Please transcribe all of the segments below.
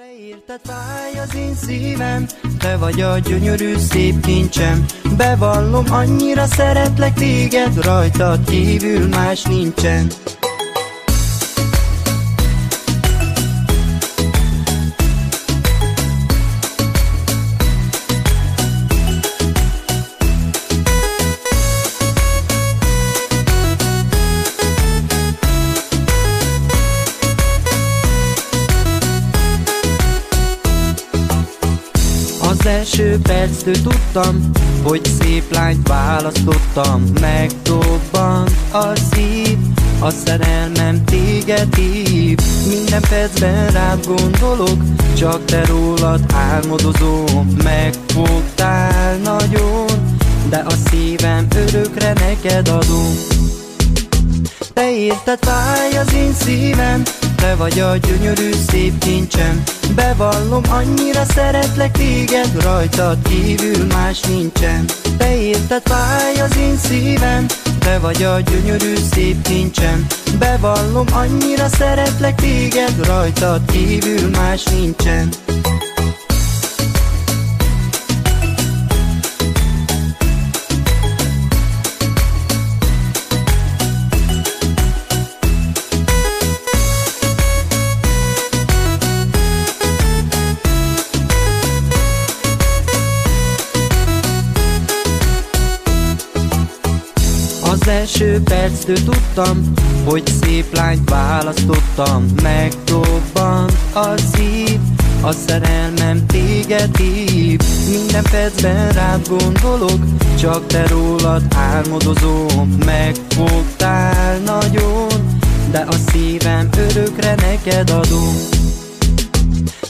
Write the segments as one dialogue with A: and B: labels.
A: Te érted fáj az én szívem, te vagy a gyönyörű szép kincsem. Bevallom, annyira szeretlek téged, rajtad kívül más nincsen. Az első perctől tudtam, hogy szép lányt választottam. Megdobban a szív, a szerelmem téged hív. Minden percben rád gondolok, csak te rólad álmodozom. Megfogtál nagyon, de a szívem örökre neked adom. Te érted fáj az én szívem, te vagy a gyönyörű szép kincsem. Bevallom, annyira szeretlek téged, rajtad kívül más nincsen. Te érted fáj az én szívem, te vagy a gyönyörű szép kincsem. Bevallom, annyira szeretlek téged, rajtad kívül más nincsen. Az első perctől tudtam, hogy szép lányt választottam. Megdobban a szív, a szerelmem téged hív. Minden percben rád gondolok, csak te rólad álmodozom. Megfogtál nagyon, de a szívem örökre neked adom.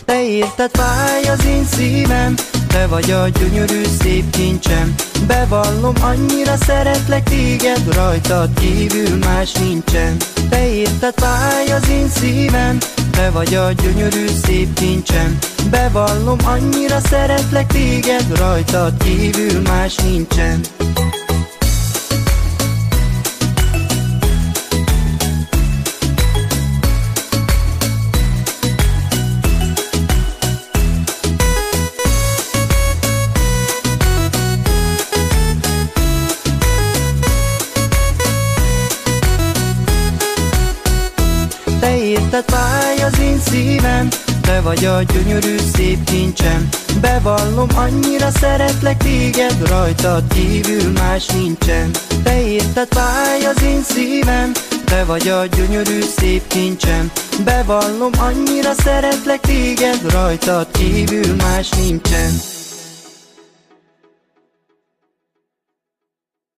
A: Te érted fáj az én szívem, te vagy a gyönyörű szép kincsem. Bevallom, annyira szeretlek téged, rajtad kívül más nincsen. Te érted fáj az én szívem, te vagy a gyönyörű szép kincsem. Bevallom, annyira szeretlek téged, rajtad kívül más nincsen. Te érted fáj az én szívem, te vagy a gyönyörű szép kincsem. Bevallom, annyira szeretlek téged, rajtad kívül más nincsen. Te érted fáj az én szívem, te vagy a gyönyörű szép kincsem. Bevallom, annyira szeretlek téged, rajtad kívül más nincsen.